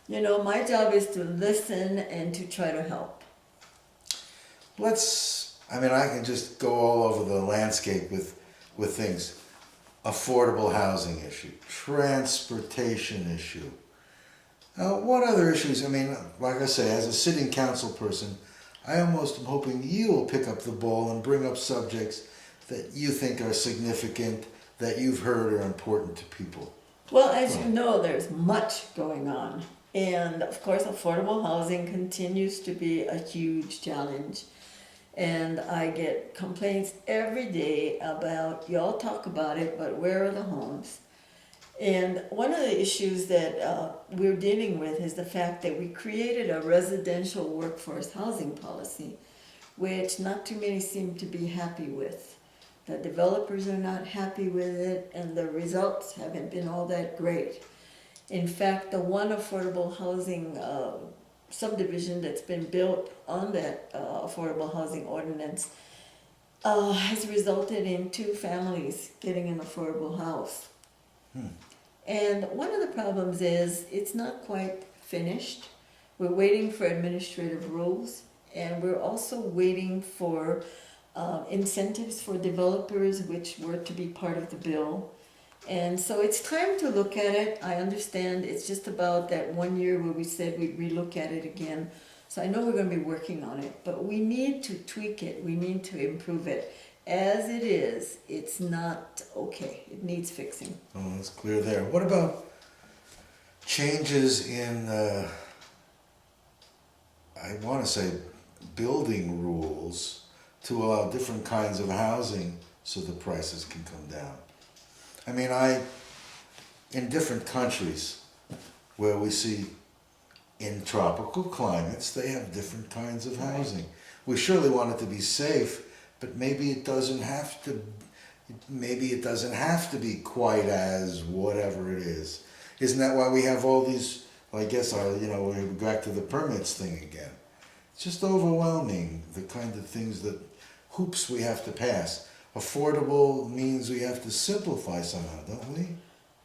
You know, my job is to listen and to try to help. I can just go all over the landscape with things. Affordable housing issue, transportation issue. What other issues? I mean, like I say, as a sitting council person, I almost am hoping you will pick up the ball and bring up subjects that you think are significant, that you've heard are important to people. Well, as you know, there's much going on. And of course, affordable housing continues to be a huge challenge. And I get complaints every day about, y'all talk about it, but where are the homes? And one of the issues that we're dealing with is the fact that we created a residential workforce housing policy, which not too many seem to be happy with. The developers are not happy with it, and the results haven't been all that great. In fact, the one affordable housing subdivision that's been built on that affordable housing ordinance has resulted in 2 families getting an affordable house. And one of the problems is it's not quite finished. We're waiting for administrative rules, and we're also waiting for incentives for developers, which were to be part of the bill. And so it's time to look at it. I understand it's just about that 1 year where we said we'd relook at it again. So I know we're going to be working on it, but we need to tweak it. We need to improve it. As it is, it's not okay. It needs fixing. Oh, that's clear there. What about changes in, I want to say, building rules to allow different kinds of housing so the prices can come down? I mean, in different countries where we see in tropical climates, they have different kinds of housing. We surely want it to be safe, but maybe it doesn't have to. Maybe it doesn't have to be quite as whatever it is. Isn't that why we have all these? Well, I guess we go back to the permits thing again. It's just overwhelming, the kind of things that hoops we have to pass. Affordable means we have to simplify somehow, don't we?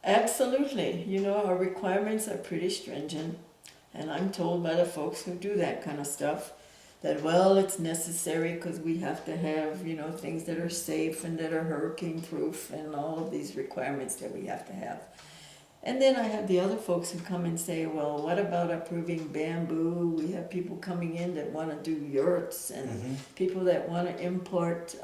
Absolutely. You know, our requirements are pretty stringent. And I'm told by the folks who do that kind of stuff that, well, it's necessary because we have to have, you know, things that are safe and that are hurricane proof and all of these requirements that we have to have. And then I have the other folks who come and say, well, what about approving bamboo? We have people coming in that want to do yurts and people that want to import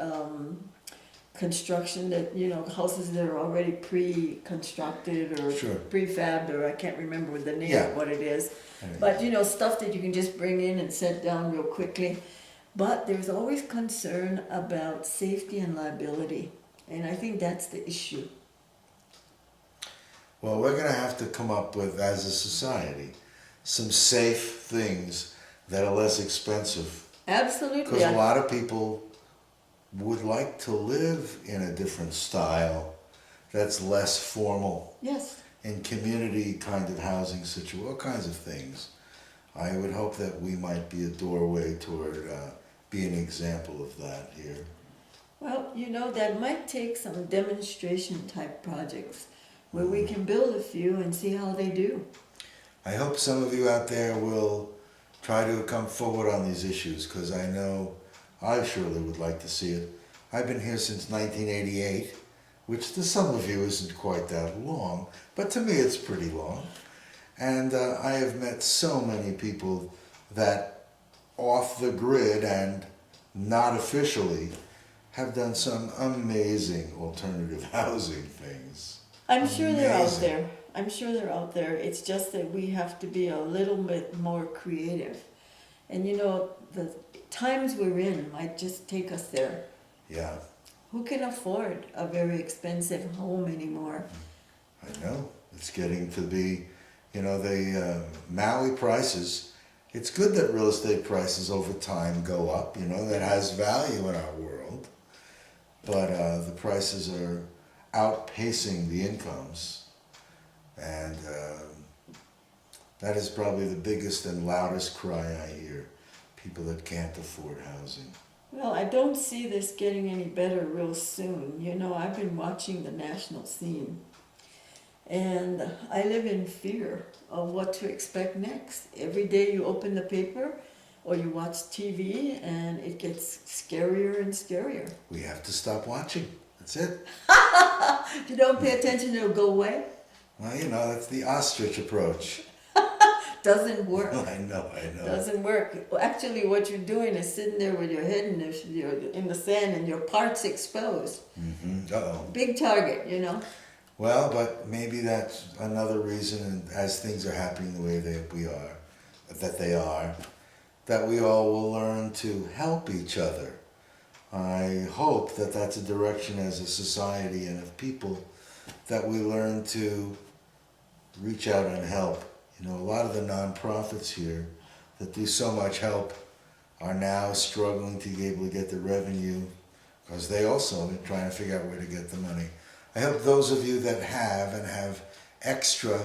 construction that, you know, houses that are already pre-constructed or prefabbed, or I can't remember the name of what it is. But, you know, stuff that you can just bring in and set down real quickly. But there's always concern about safety and liability. And I think that's the issue. Well, we're going to have to come up with, as a society, some safe things that are less expensive. Absolutely. Because a lot of people would like to live in a different style that's less formal. Yes. In community kind of housing situation, all kinds of things. I would hope that we might be a doorway toward being an example of that here. Well, you know, that might take some demonstration type projects where we can build a few and see how they do. I hope some of you out there will try to come forward on these issues, because I know I surely would like to see it. I've been here since 1988, which to some of you isn't quite that long, but to me it's pretty long. And I have met so many people that off the grid and not officially have done some amazing alternative housing things. I'm sure they're out there. I'm sure they're out there. It's just that we have to be a little bit more creative. And you know, the times we're in might just take us there. Yeah. Who can afford a very expensive home anymore? I know. It's getting to be, you know, the Maui prices. It's good that real estate prices over time go up, you know, that has value in our world. But the prices are outpacing the incomes. And that is probably the biggest and loudest cry I hear. People that can't afford housing. Well, I don't see this getting any better real soon. You know, I've been watching the national scene. And I live in fear of what to expect next. Every day you open the paper or you watch TV and it gets scarier and scarier. We have to stop watching. That's it. If you don't pay attention, it'll go away. Well, you know, that's the ostrich approach. Doesn't work. I know. Doesn't work. Well, actually, what you're doing is sitting there with your head in the sand and your parts exposed. Uh-oh. Big target, you know. Well, but maybe that's another reason, and as things are happening the way that they are, that we all will learn to help each other. I hope that that's a direction as a society and of people, that we learn to reach out and help. You know, a lot of the nonprofits here that do so much help are now struggling to be able to get the revenue, because they also are trying to figure out where to get the money. I hope those of you that have extra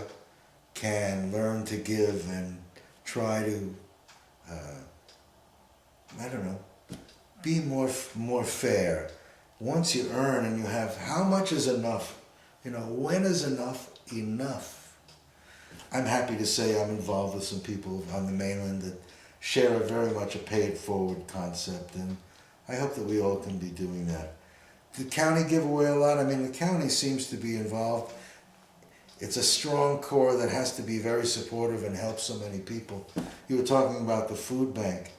can learn to give and try to, be more fair. Once you earn and you have, how much is enough? You know, when is enough enough? I'm happy to say I'm involved with some people on the mainland that share very much a pay-it-forward concept, and I hope that we all can be doing that. The county give away a lot. I mean, the county seems to be involved. It's a strong core that has to be very supportive and help so many people. You were talking about the food bank.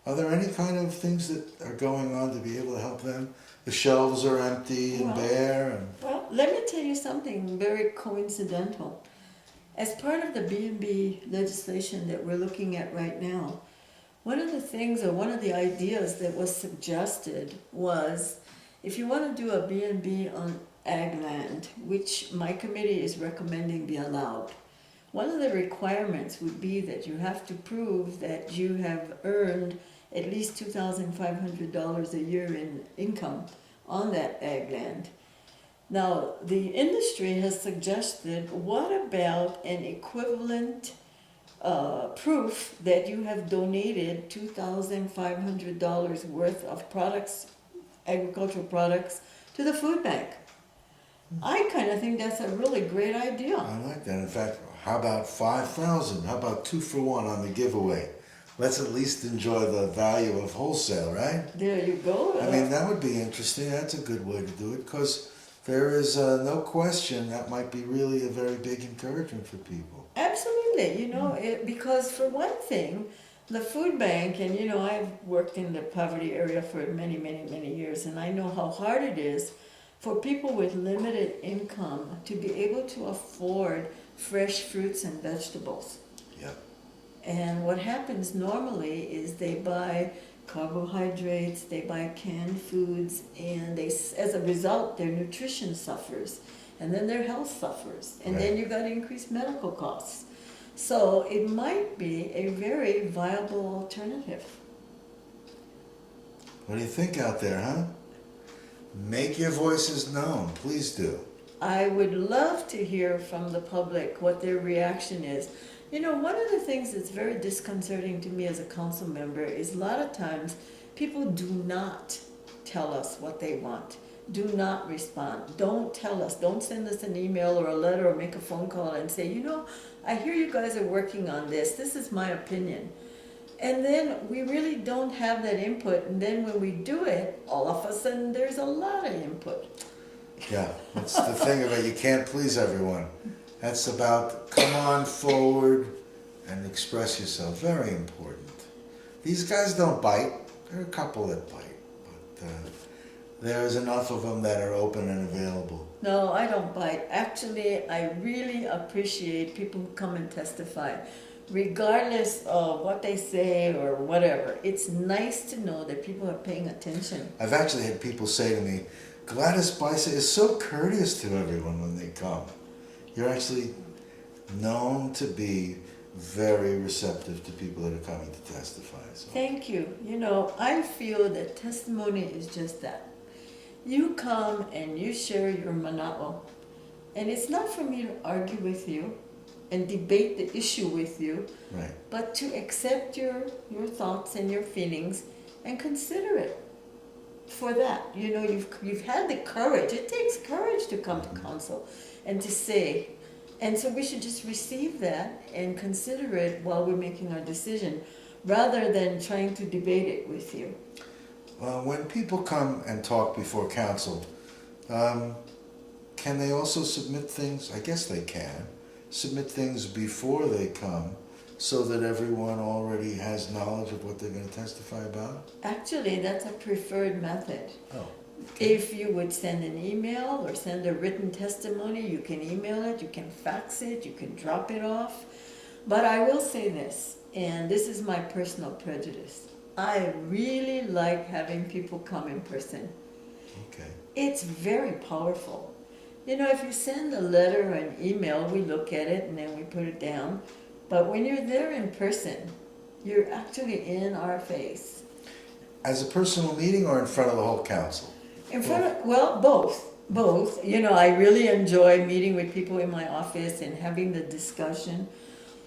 Are there any kind of things that are going on to be able to help them? The shelves are empty and bare. Well, let me tell you something very coincidental. As part of the B&B legislation that we're looking at right now, one of the things, or one of the ideas that was suggested was, if you want to do a B&B on ag land, which my committee is recommending be allowed, one of the requirements would be that you have to prove that you have earned at least $2,500 a year in income on that ag land. Now, the industry has suggested, what about an equivalent proof that you have donated $2,500 worth of products, agricultural products, to the food bank? I kind of think that's a really great idea. I like that. In fact, how about 5,000? How about 2 for 1 on the giveaway? Let's at least enjoy the value of wholesale, right? There you go. I mean, that would be interesting. That's a good way to do it, because there is no question that might be really a very big encouragement for people. Absolutely, because for one thing, the food bank, and I've worked in the poverty area for many, many, many years, and I know how hard it is for people with limited income to be able to afford fresh fruits and vegetables. Yep. And what happens normally is they buy carbohydrates, they buy canned foods, and as a result, their nutrition suffers, and then their health suffers, and then you got increased medical costs. So it might be a very viable alternative. What do you think out there, huh? Make your voices known, please do. I would love to hear from the public what their reaction is. One of the things that's very disconcerting to me as a council member is a lot of times people do not tell us what they want. Do not respond. Don't tell us. Don't send us an email or a letter or make a phone call and say, I hear you guys are working on this. This is my opinion. And then we really don't have that input. And then when we do it, all of a sudden there's a lot of input. Yeah, that's the thing about you can't please everyone. That's about come on forward and express yourself. Very important. These guys don't bite. There are a couple that bite, but there's enough of them that are open and available. No, I don't bite. Actually, I really appreciate people who come and testify. Regardless of what they say or whatever, it's nice to know that people are paying attention. I've actually had people say to me, Gladys Baisa is so courteous to everyone when they come. You're actually known to be very receptive to people that are coming to testify. So. Thank you. I feel that testimony is just that. You come and you share your mana'o. And it's not for me to argue with you and debate the issue with you, right, but to accept your thoughts and your feelings and consider it for that. You've had the courage. It takes courage to come to council and to say. And so we should just receive that and consider it while we're making our decision, rather than trying to debate it with you. When people come and talk before council, can they also submit things? I guess they can. Submit things before they come so that everyone already has knowledge of what they're going to testify about? Actually, that's a preferred method. Oh. If you would send an email or send a written testimony, you can email it, you can fax it, you can drop it off. But I will say this, and this is my personal prejudice. I really like having people come in person. Okay. It's very powerful. If you send a letter or an email, we look at it and then we put it down. But when you're there in person, you're actually in our face. As a personal meeting or in front of the whole council? In front of, both. I really enjoy meeting with people in my office and having the discussion.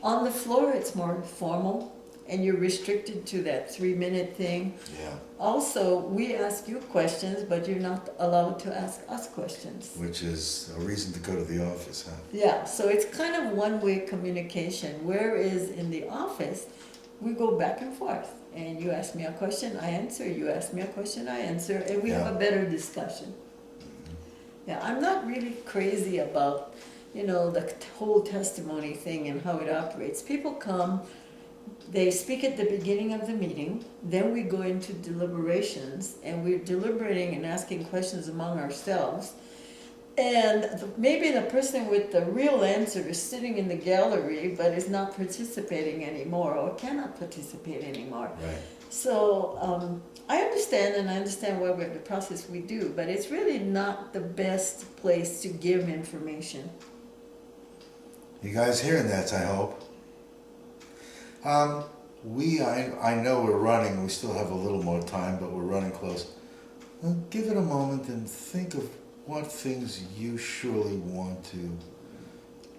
On the floor, it's more formal, and you're restricted to that 3-minute thing. Yeah. Also, we ask you questions, but you're not allowed to ask us questions. Which is a reason to go to the office, huh? Yeah, so it's kind of one-way communication, whereas in the office, we go back and forth. And you ask me a question, I answer. You ask me a question, I answer. And we have a better discussion. Yeah, I'm not really crazy about, the whole testimony thing and how it operates. People come, they speak at the beginning of the meeting, then we go into deliberations, and we're deliberating and asking questions among ourselves. And maybe the person with the real answer is sitting in the gallery but is not participating anymore or cannot participate anymore. Right. So I understand why we have the process we do, but it's really not the best place to give information. You guys hearing that, I hope. I know we're running. We still have a little more time, but we're running close. Well, give it a moment and think of what things you surely want to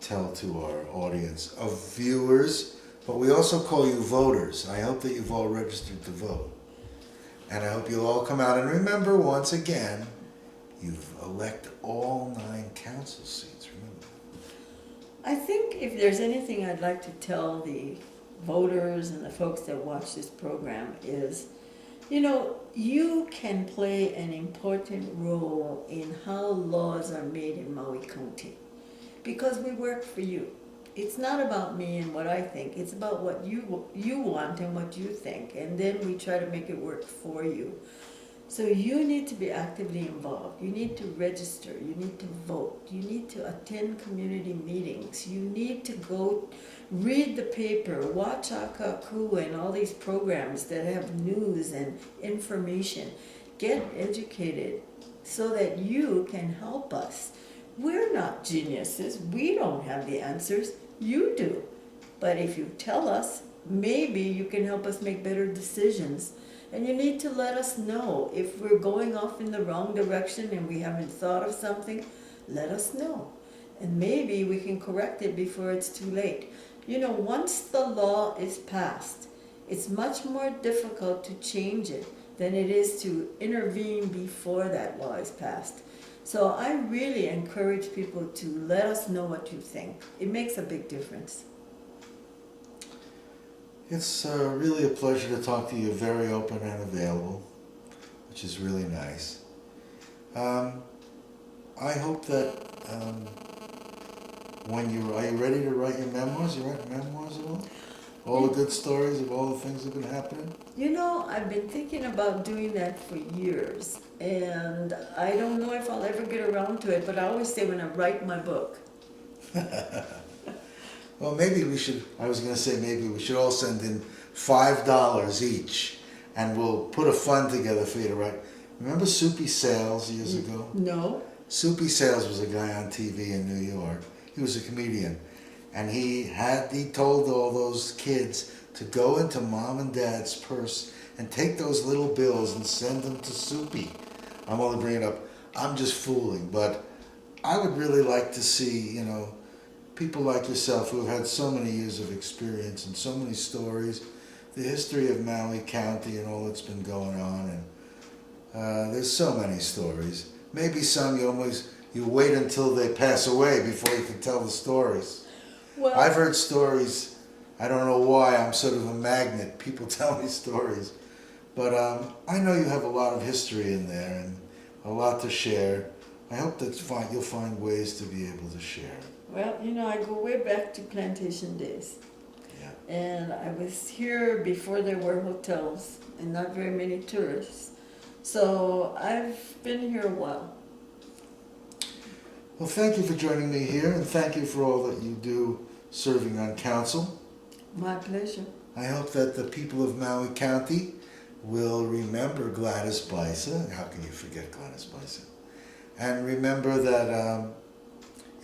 tell to our audience of viewers, but we also call you voters. I hope that you've all registered to vote. And I hope you'll all come out and remember once again, you've elected all 9 council seats, remember. I think if there's anything I'd like to tell the voters and the folks that watch this program is, you know, you can play an important role in how laws are made in Maui County because we work for you. It's not about me and what I think, it's about what you want and what you think, and then we try to make it work for you. So you need to be actively involved. You need to register. You need to vote. You need to attend community meetings. You need to go read the paper, watch Akaku and all these programs that have news and information. Get educated so that you can help us. We're not geniuses. We don't have the answers. You do. But if you tell us, maybe you can help us make better decisions. And you need to let us know if we're going off in the wrong direction and we haven't thought of something, let us know. And maybe we can correct it before it's too late. You know, once the law is passed, it's much more difficult to change it than it is to intervene before that law is passed. So I really encourage people to let us know what you think. It makes a big difference. It's really a pleasure to talk to you, very open and available, which is really nice. I hope that are you ready to write your memoirs? You write memoirs at all? All the good stories of all the things that have been happening? You know, I've been thinking about doing that for years, and I don't know if I'll ever get around to it, but I always say when I write my book. Well, maybe we should all send in $5 each, and we'll put a fund together for you to write. Remember Soupy Sales years ago? No. Soupy Sales was a guy on TV in New York. He was a comedian. And he told all those kids to go into mom and dad's purse and take those little bills and send them to Soupy. I'm only bringing it up. I'm just fooling, but I would really like to see, people like yourself who have had so many years of experience and so many stories, the history of Maui County and all that's been going on, and there's so many stories. Maybe some you wait until they pass away before you can tell the stories. Well, I've heard stories. I don't know why. I'm sort of a magnet. People tell me stories. But I know you have a lot of history in there and a lot to share. I hope that you'll find ways to be able to share. Well, I go way back to plantation days. Yeah. And I was here before there were hotels and not very many tourists. So I've been here a while. Well, thank you for joining me here, and thank you for all that you do serving on council. My pleasure. I hope that the people of Maui County will remember Gladys Baisa. How can you forget Gladys Baisa? And remember that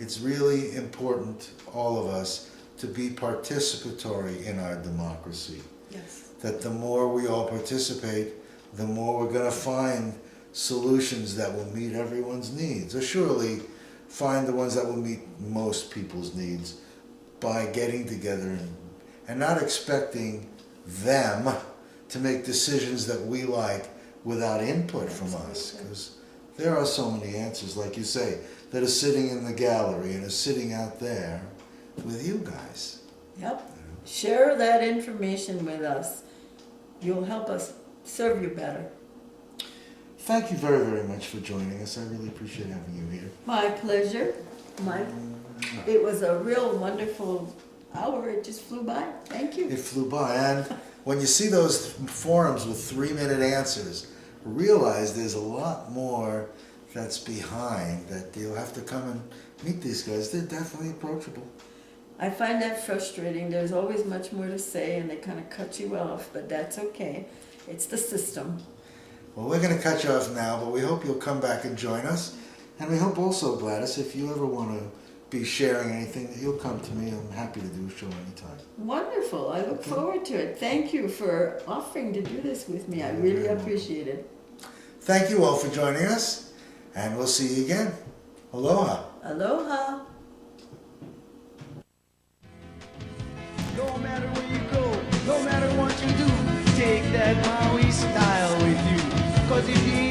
it's really important, all of us, to be participatory in our democracy. Yes. That the more we all participate, the more we're going to find solutions that will meet everyone's needs, or surely find the ones that will meet most people's needs by getting together and not expecting them to make decisions that we like without input from us. Because there are so many answers, like you say, that are sitting in the gallery and are sitting out there with you guys. Yep. Share that information with us. You'll help us serve you better. Thank you very, very much for joining us. I really appreciate having you here. My pleasure. It was a real wonderful hour. It just flew by. Thank you. It flew by. And when you see those forums with 3-minute answers, realize there's a lot more that's behind, that you'll have to come and meet these guys. They're definitely approachable. I find that frustrating. There's always much more to say and they kind of cut you off, but that's okay. It's the system. Well, we're going to cut you off now, but we hope you'll come back and join us. And we hope also, Gladys, if you ever want to be sharing anything, that you'll come to me. I'm happy to do a show anytime. Wonderful. I look forward to it. Thank you for offering to do this with me. I really appreciate it. Thank you all for joining us, and we'll see you again. Aloha. Aloha. No matter where you go, no matter what you do, take that Maui style with you. 'Cause if you